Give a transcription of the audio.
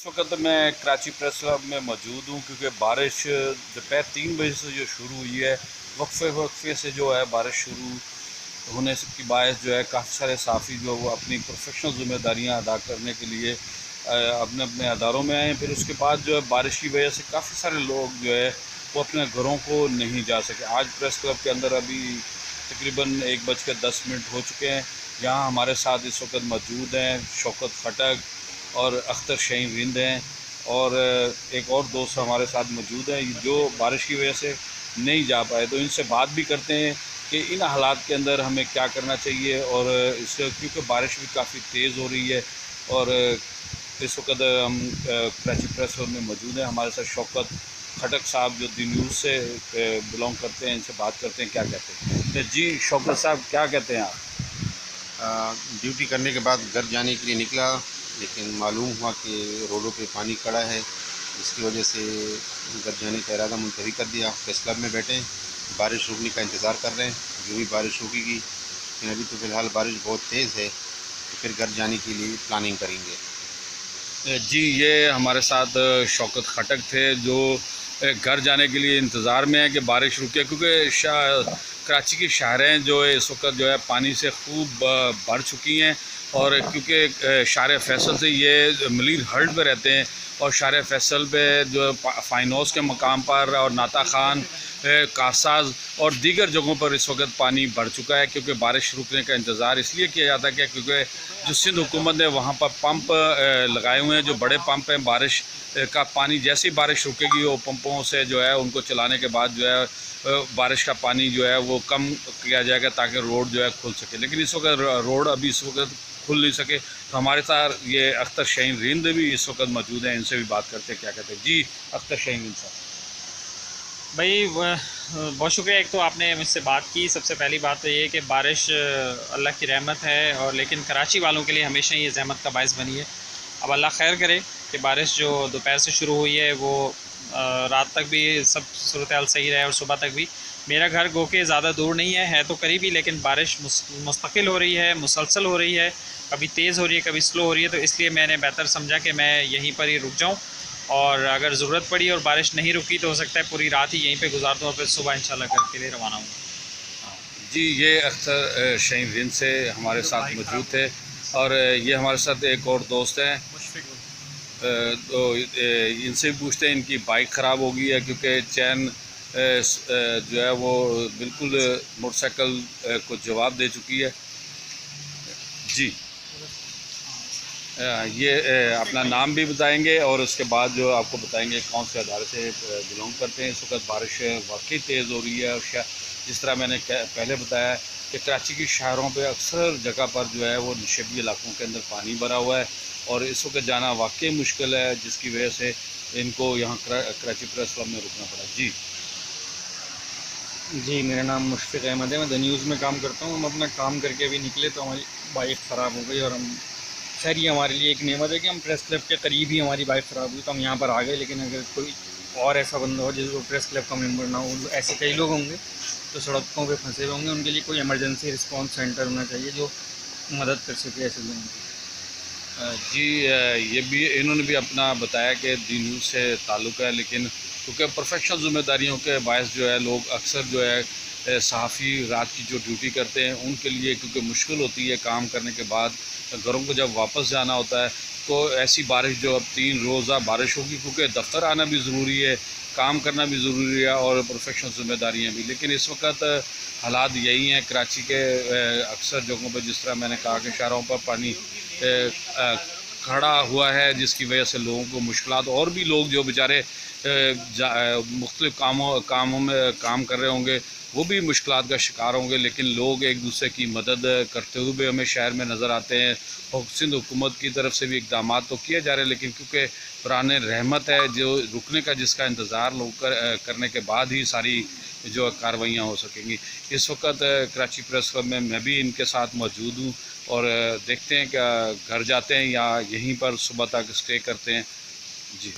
वक्त मैं Karachi press club में मौजूद हूँ क्योंकि बारिश दोपहर 3 बजे से जो शुरू हुई है, वक्फे से जो है बारिश शुरू होने की बायस जो है काफ़ी सारे साफ़ी जो वो अपनी प्रोफेशनल ज़िम्मेदारियाँ अदा करने के लिए अपने अपने अदारों में आए। फिर उसके बाद जो है बारिश की वजह से काफ़ी सारे लोग जो है वो अपने घरों को नहीं जा सके। आज प्रेस क्लब के अंदर अभी तकरीबन 1:10 हो चुके हैं। यहाँ हमारे साथ इस वक्त मौजूद हैं शौकत खटक और अख्तर शहीन रिंद हैं, और एक और दोस्त हमारे साथ मौजूद हैं जो बारिश की वजह से नहीं जा पाए। तो इनसे बात भी करते हैं कि इन हालात के अंदर हमें क्या करना चाहिए। और इससे क्योंकि बारिश भी काफ़ी तेज़ हो रही है, और इस वक्त हम कराची प्रेस क्लब में मौजूद हैं। हमारे साथ शौकत खटक साहब जो दी न्यूज़ से बिलोंग करते हैं, इनसे बात करते हैं क्या कहते हैं। तो जी शौकत साहब, क्या कहते हैं आप? ड्यूटी करने के बाद घर जाने के लिए निकला, लेकिन मालूम हुआ कि रोडों पे पानी खड़ा है, जिसकी वजह से घर जाने का इरादा मुलतवी कर दिया। प्रेस क्लब में बैठे बारिश रुकने का इंतज़ार कर रहे हैं, जो भी बारिश रुकेगी। लेकिन अभी तो फ़िलहाल बारिश बहुत तेज़ है, तो फिर घर जाने के लिए प्लानिंग करेंगे। जी, ये हमारे साथ शौकत खटक थे जो घर जाने के लिए इंतज़ार में है कि बारिश रुके, क्योंकि कराची की शहरें जो है इस वक्त जो है पानी से खूब भर चुकी हैं। और क्योंकि शार फैसल से ये मलीर हल्ट पे रहते हैं, और शार फैसल पे जो फ़ाइनोस के मकाम पर और नाता खान, कारसाज और दीगर जगहों पर इस वक्त पानी बढ़ चुका है। क्योंकि बारिश रुकने का इंतज़ार इसलिए किया जाता है कि क्योंकि जो सिंध हुकूमत ने वहाँ पर पंप लगाए हुए हैं, जो बड़े पंप हैं, बारिश का पानी जैसी बारिश रुकेगी वो पंपों से जो है उनको चलाने के बाद जो है बारिश का पानी जो है वो कम किया जाएगा ताकि रोड जो है खुल सके। लेकिन इस वक्त रोड अभी इस वक्त खुल नहीं सके। तो हमारे साथ ये अख्तर शहीन रिंद भी इस वक्त मौजूद हैं, इनसे भी बात करते हैं क्या कहते हैं। जी अख्तर शहीन रिंद साहब। भाई बहुत शुक्रिया। एक तो आपने मुझसे बात की। सबसे पहली बात तो ये कि बारिश अल्लाह की रहमत है, और लेकिन कराची वालों के लिए हमेशा ये ज़हमत का बायस बनी है। अब अल्लाह खैर करे कि बारिश जो दोपहर से शुरू हुई है वो रात तक भी सब सूरत हाल सही रहे, और सुबह तक भी। मेरा घर गो के ज़्यादा दूर नहीं है तो करीबी, लेकिन बारिश मुस्तकिल हो रही है, मुसलसल हो रही है, कभी तेज़ हो रही है, कभी स्लो हो रही है। तो इसलिए मैंने बेहतर समझा कि मैं यहीं पर ही रुक जाऊँ, और अगर ज़रूरत पड़ी और बारिश नहीं रुकी तो हो सकता है पूरी रात ही यहीं पे गुजार दूँ, और फिर सुबह इंशाल्लाह घर के लिए रवाना हूँ। जी, ये अख्तर शहीन रिंद से हमारे साथ मौजूद थे, और ये हमारे साथ एक और दोस्त हैं। तो इनसे भी पूछते हैं, इनकी बाइक ख़राब हो गई है क्योंकि चैन जो है वो बिल्कुल मोटरसाइकिल को जवाब दे चुकी है। जी, ये अपना नाम भी बताएंगे और उसके बाद जो आपको बताएंगे कौन से अदारे से बिलोंग करते हैं। इस वक्त बारिश वाकई तेज़ हो रही है, और जिस तरह मैंने पहले बताया कि कराची की शहरों पे अक्सर जगह पर जो है वो नशेबी इलाकों के अंदर पानी भरा हुआ है, और इस वक्त जाना वाकई मुश्किल है, जिसकी वजह से इनको यहाँ कराची प्रेस क्लब में रुकना पड़ा। जी, मेरा नाम मुशफ़िक़ अहमद है, मैं द न्यूज़ में काम करता हूँ। हम अपना काम करके अभी निकले तो हमारी बाइक ख़राब हो गई, और हम खैर ये हमारे लिए एक नेमत है कि हम प्रेस क्लब के करीब ही हमारी बाइक ख़राब हुई तो हम यहाँ पर आ गए। लेकिन अगर कोई और ऐसा बंदा हो जिसको प्रेस क्लब का मेंबर ना हो, ऐसे कई लोग होंगे तो सड़कों पे फंसे हुए होंगे, उनके लिए कोई इमरजेंसी रिस्पांस सेंटर होना चाहिए जो मदद कर सके ऐसे लोगों की। जी, ये भी इन्होंने भी अपना बताया कि दी न्यूज़ से ताल्लुक़ है, लेकिन क्योंकि प्रोफेशनल ज़िम्मेदारियों के बायस जो है लोग अक्सर जो है सहाफ़ी रात की जो ड्यूटी करते हैं उनके लिए क्योंकि मुश्किल होती है काम करने के बाद घरों को जब वापस जाना होता है। तो ऐसी बारिश जो अब 3 रोज़ा बारिश होगी, क्योंकि दफ्तर आना भी ज़रूरी है, काम करना भी ज़रूरी है, और प्रोफेशनल ज़िम्मेदारियाँ भी। लेकिन इस वक्त हालात यही हैं कराची के अक्सर जगहों पर, जिस तरह मैंने कहा कि शहरों पर पानी खड़ा हुआ है, जिसकी वजह से लोगों को मुश्किलात, और भी लोग जो बेचारे मुख्तलिफ़ कामों में काम कर रहे होंगे वो भी मुश्किलात का शिकार होंगे। लेकिन लोग एक दूसरे की मदद करते हुए भी हमें शहर में नज़र आते हैं, और सिंध हुकूमत की तरफ से भी इक़दाम तो किए जा रहे हैं। लेकिन क्योंकि कुरान रहमत है, जो रुकने का जिसका इंतज़ार लोग करने के बाद ही सारी जो कार्रवाइयाँ हो सकेंगी। इस वक्त कराची प्रेस क्लब में मैं भी इनके साथ मौजूद हूँ, और देखते हैं क्या घर जाते हैं या यहीं पर सुबह तक स्टे करते हैं। जी।